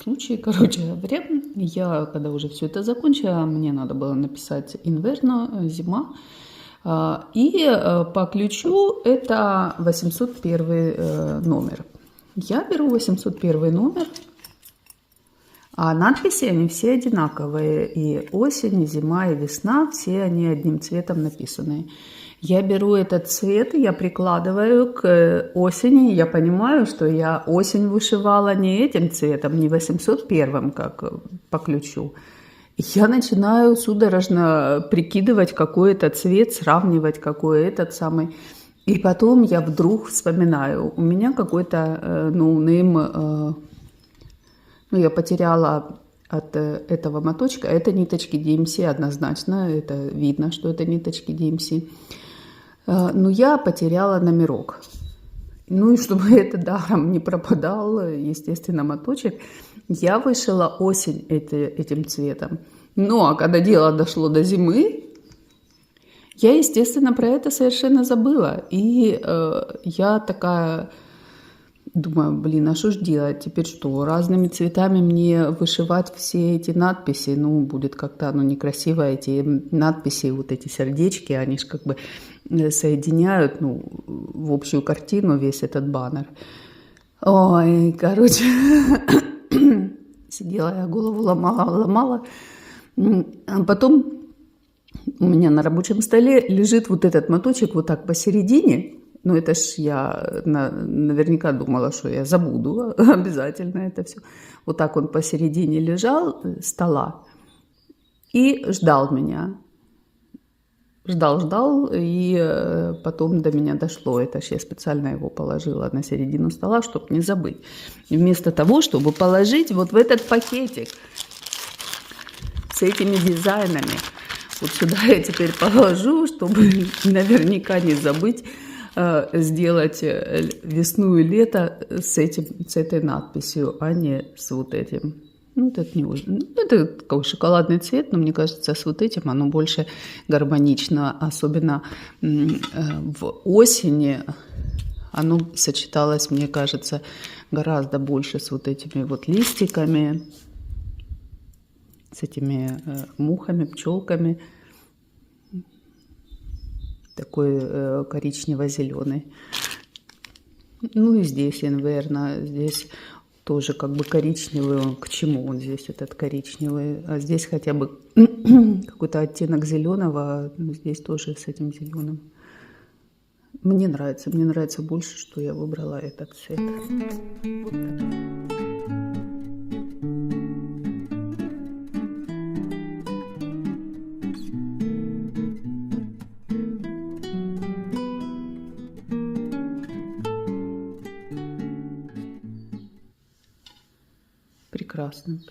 случай. Короче говоря, я, когда уже все это закончила, мне надо было написать инверно, зима. И по ключу это 801 номер. Я беру 801 номер, а надписи, они все одинаковые. И осень, и зима, и весна, все они одним цветом написаны. Я беру этот цвет, я прикладываю к осени. Я понимаю, что я осень вышивала не этим цветом, не 801, как по ключу. Я начинаю судорожно прикидывать, какой это цвет, сравнивать, какой этот самый. И потом я вдруг вспоминаю, у меня какой-то ноунейм, я потеряла от этого моточка. Это ниточки DMC однозначно, это видно, что это ниточки DMC. Но я потеряла номерок. Ну и чтобы это даром не пропадал, естественно, моточек, я вышила осень этим цветом. Ну, а когда дело дошло до зимы, я, естественно, про это совершенно забыла. И я такая думаю, блин, а что ж делать? Теперь что, разными цветами мне вышивать все эти надписи? Ну, будет как-то, ну, некрасиво эти надписи, вот эти сердечки, они же как бы соединяют, ну, в общую картину весь этот баннер. Ой, короче, сидела я, голову ломала. А потом у меня на рабочем столе лежит вот этот моточек вот так посередине. Ну, это ж я наверняка думала, что я забуду обязательно это все. Вот так он посередине лежал стола и ждал меня. Ждал, и потом до меня дошло. Это ж я специально его положила на середину стола, чтобы не забыть. И вместо того, чтобы положить вот в этот пакетик с этими дизайнами, вот сюда я теперь положу, чтобы наверняка не забыть сделать весну и лето с этой надписью, а не с вот этим. Ну, это не очень. Это такой шоколадный цвет, но мне кажется, с вот этим оно больше гармонично, особенно в осени. Оно сочеталось, мне кажется, гораздо больше с вот этими вот листиками, с этими мухами, пчелками. Такой коричнево-зеленый. Ну и здесь наверное, здесь тоже как бы коричневый. Он, к чему он здесь, этот коричневый? А здесь хотя бы какой-то оттенок зеленого. Но здесь тоже с этим зеленым. Мне нравится больше, что я выбрала этот цвет. Вот так.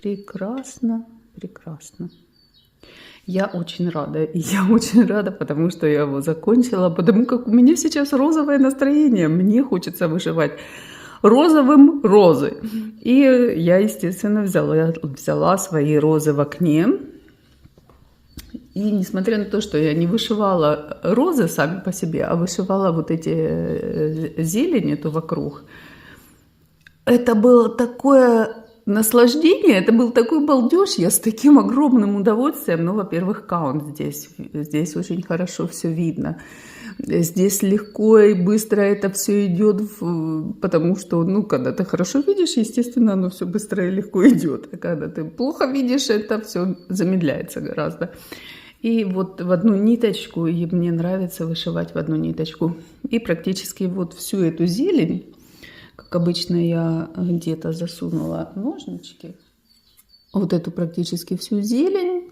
Прекрасно. Я очень рада, потому что я его закончила, потому как у меня сейчас розовое настроение. Мне хочется вышивать розовым розы. И я, естественно, взяла свои розы в окне. И несмотря на то, что я не вышивала розы сами по себе, а вышивала вот эти зелени то вокруг, это было такое наслаждение, это был такой балдеж, я с таким огромным удовольствием. Ну, во-первых, каунт здесь очень хорошо все видно. Здесь легко и быстро это все идет, потому что, ну, когда ты хорошо видишь, естественно, оно все быстро и легко идет. А когда ты плохо видишь, это все замедляется гораздо. И вот в одну ниточку, и мне нравится вышивать в одну ниточку. И практически вот всю эту зелень, как обычно, я где-то засунула ножнички. Вот эту практически всю зелень,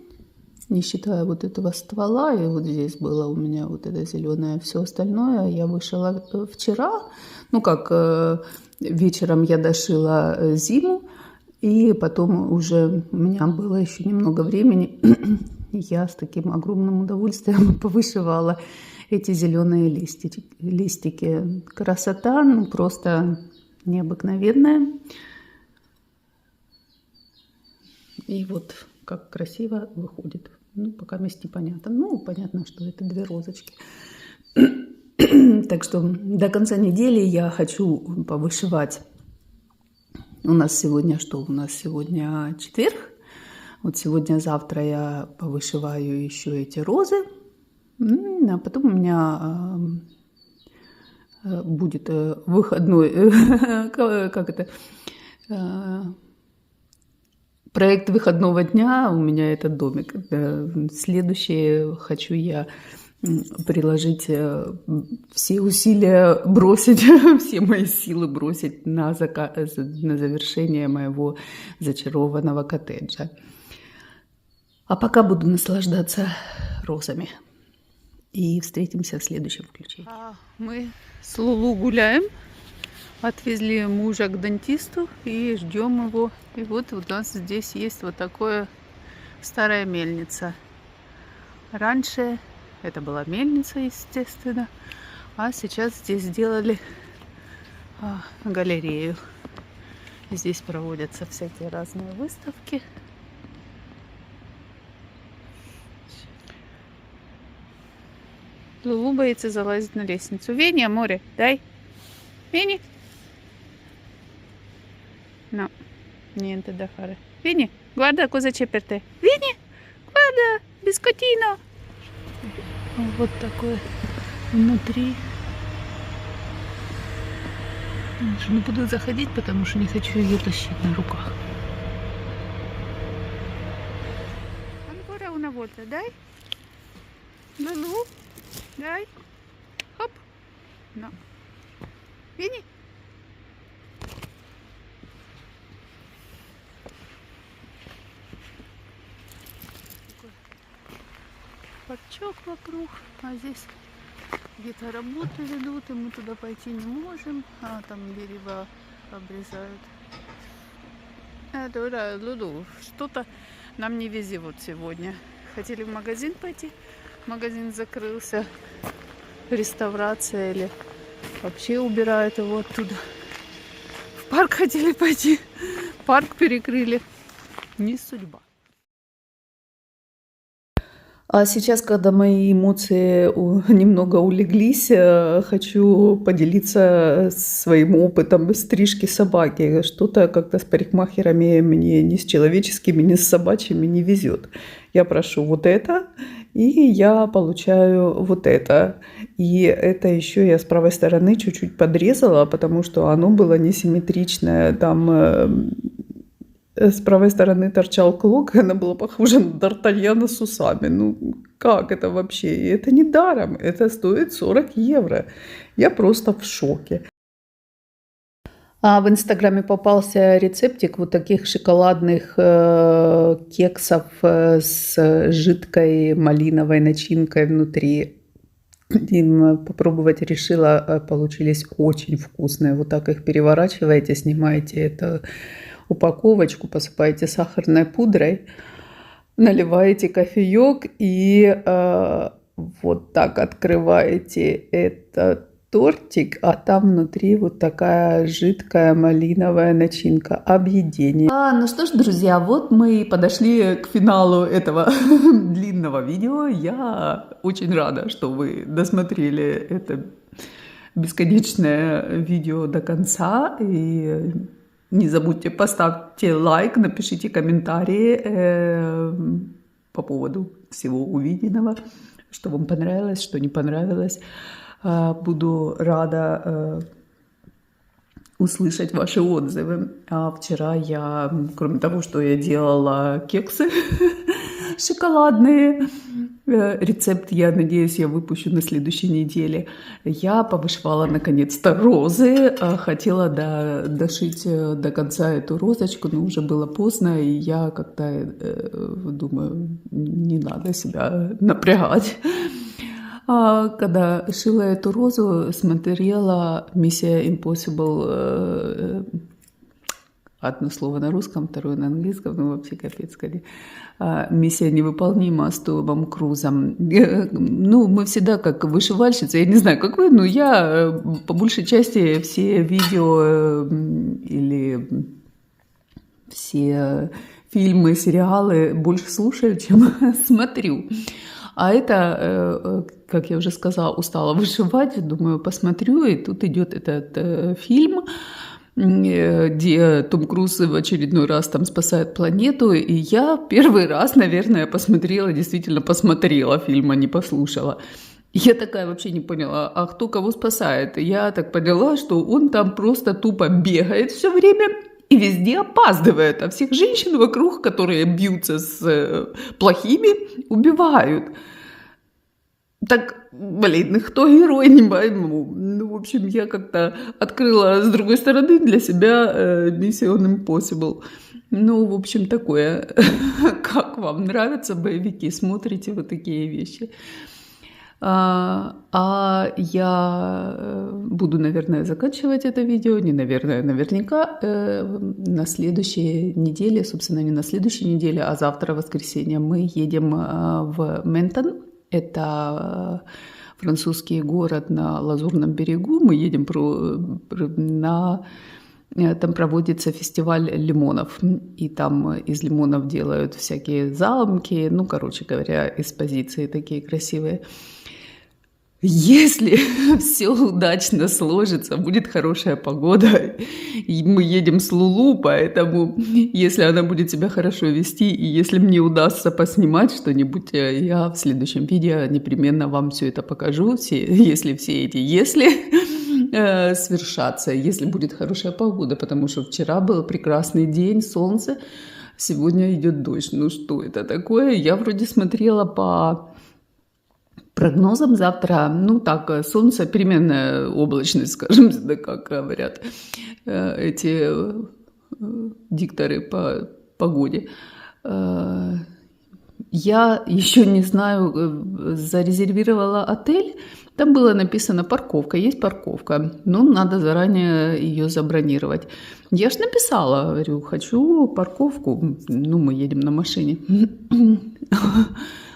не считая вот этого ствола, и вот здесь было у меня вот это зеленое, все остальное я вышила вчера. Ну как, вечером я дошила зиму, и потом уже у меня было еще немного времени. Я с таким огромным удовольствием повышивала эти зеленые листики. Красота, ну просто необыкновенная. И вот как красиво выходит. Ну, пока вместе непонятно. Ну, понятно, что это две розочки. Так что до конца недели я хочу повышивать. У нас сегодня что? У нас сегодня четверг. Вот сегодня-завтра я повышиваю еще эти розы. А потом у меня будет выходной, как это, проект выходного дня. У меня этот домик. Следующее хочу я приложить все усилия, бросить, все мои силы бросить на завершение моего зачарованного коттеджа. А пока буду наслаждаться розами. И встретимся в следующем включении. Мы с Лулу гуляем. Отвезли мужа к дантисту и ждем его. И вот у нас здесь есть вот такая старая мельница. Раньше это была мельница, естественно. А сейчас здесь сделали галерею. Здесь проводятся всякие разные выставки. Лулу боится залазить на лестницу. Веня, море, дай. Вени. No, niente da fare. Vieni, guarda cosa c'è per te. Vieni, guarda, бискотино. Вот такое внутри. Не буду заходить, потому что не хочу ее тащить на руках. Ancora una volta, дай. Лулу, дай. Хоп. No. Vieni. Парчок вокруг, а здесь где-то работы ведут, и мы туда пойти не можем, а там дерева обрезают. Это Лулу, что-то нам не везет сегодня. Хотели в магазин пойти, магазин закрылся, реставрация или вообще убирают его оттуда. В парк хотели пойти, парк перекрыли, не судьба. А сейчас, когда мои эмоции немного улеглись, хочу поделиться своим опытом стрижки собаки. Что-то как-то с парикмахерами мне ни с человеческими, ни с собачьими не везет. Я прошу вот это, и я получаю вот это. И это еще я с правой стороны чуть-чуть подрезала, потому что оно было несимметричное. Там с правой стороны торчал клок, и она была похожа на Д'Артаньяна с усами. Ну, как это вообще? И это не даром, это стоит 40 евро. Я просто в шоке. А в Инстаграме попался рецептик вот таких шоколадных кексов с жидкой малиновой начинкой внутри. Им попробовать решила, получились очень вкусные. Вот так их переворачиваете, снимаете это упаковочку, посыпаете сахарной пудрой, наливаете кофеек и вот так открываете этот тортик, а там внутри вот такая жидкая малиновая начинка. Объедение. Ну что ж, друзья, вот мы подошли к финалу этого длинного видео. Я очень рада, что вы досмотрели это бесконечное видео до конца. И не забудьте, поставьте лайк, напишите комментарии по поводу всего увиденного, что вам понравилось, что не понравилось. Буду рада услышать ваши отзывы. А вчера я, кроме того, что я делала кексы шоколадные, рецепт, я надеюсь, я выпущу на следующей неделе. Я повышивала наконец-то розы. Хотела дошить до конца эту розочку, но уже было поздно, и я как-то думаю, не надо себя напрягать. Когда шила эту розу, смотрела Mission Impossible, одно слово на русском, второе на английском, ну вообще капец, скорее. Миссия невыполнима с Томом Крузом. Ну, мы всегда как вышивальщицы, я не знаю, как вы, но я по большей части все видео или все фильмы, сериалы больше слушаю, чем смотрю. А это, как я уже сказала, устала вышивать, думаю, посмотрю, и тут идет этот фильм, где Том Круз в очередной раз там спасает планету, и я первый раз, наверное, действительно посмотрела фильм, а не послушала. Я такая вообще не поняла, а кто кого спасает? Я так поняла, что он там просто тупо бегает все время и везде опаздывает, а всех женщин вокруг, которые бьются с плохими, убивают. Так, блин, кто герой, не пойму. Ну, в общем, я как-то открыла с другой стороны для себя Mission Impossible. Ну, в общем, такое. Как вам нравятся боевики? Смотрите вот такие вещи. А я буду, наверное, заканчивать это видео. Не наверное, наверняка. На следующей неделе, собственно, не на следующей неделе, а завтра, воскресенье, мы едем в Ментон. Это французский город на Лазурном берегу. Мы едем там проводится фестиваль лимонов. И там из лимонов делают всякие замки. Ну, короче говоря, экспозиции такие красивые. Если все удачно сложится, будет хорошая погода, и мы едем с Лулу, поэтому если она будет себя хорошо вести, и если мне удастся поснимать что-нибудь, я в следующем видео непременно вам все это покажу, если все эти «если» свершатся, если будет хорошая погода, потому что вчера был прекрасный день, солнце, сегодня идет дождь. Ну что это такое? Я вроде смотрела по прогнозам завтра, ну так, солнце, переменная облачность, скажем, да, как говорят эти дикторы по погоде. Я еще не знаю, зарезервировала отель, там было написано парковка, есть парковка, но надо заранее ее забронировать. Я ж написала, говорю, хочу парковку, ну мы едем на машине.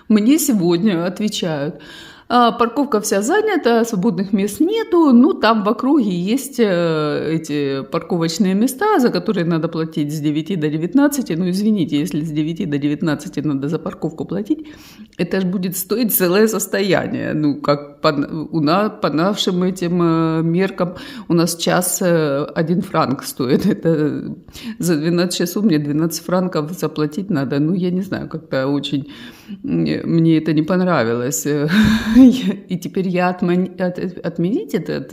Мне сегодня отвечают, парковка вся занята, свободных мест нету, ну там в округе есть эти парковочные места, за которые надо платить с 9 до 19, ну извините, если с 9 до 19 надо за парковку платить, это же будет стоить целое состояние, ну как по нашим этим меркам, у нас час 1 франк стоит, это за 12 часов мне 12 франков заплатить надо, ну я не знаю, как-то очень мне это не понравилось. И теперь я отменить этот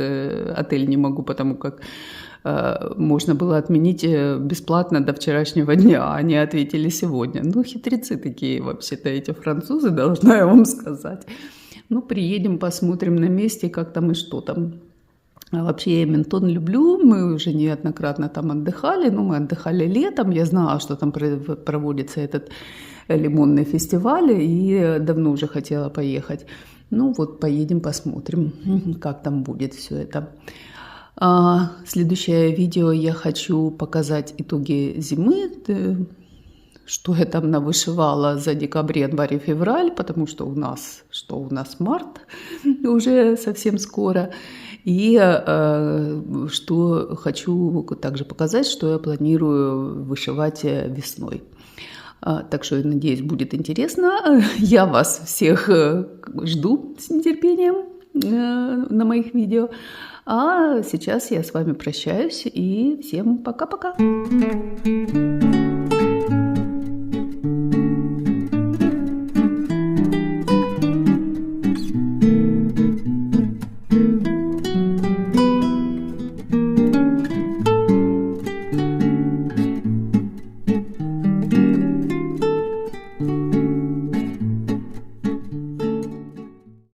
отель не могу, потому как можно было отменить бесплатно до вчерашнего дня, а они ответили сегодня. Ну, хитрецы такие вообще-то эти французы, должна я вам сказать. Ну, приедем, посмотрим на месте, как там и что там. А вообще я Ментон люблю, мы уже неоднократно там отдыхали, но мы отдыхали летом, я знала, что там проводится этот лимонный фестиваль, и давно уже хотела поехать. Ну вот, поедем, посмотрим, как там будет все это. Следующее видео я хочу показать итоги зимы, что я там навышивала за декабрь, январь и февраль, потому что у нас март уже совсем скоро. И что хочу также показать, что я планирую вышивать весной. Так что, надеюсь, будет интересно. Я вас всех жду с нетерпением на моих видео. А сейчас я с вами прощаюсь и всем пока-пока.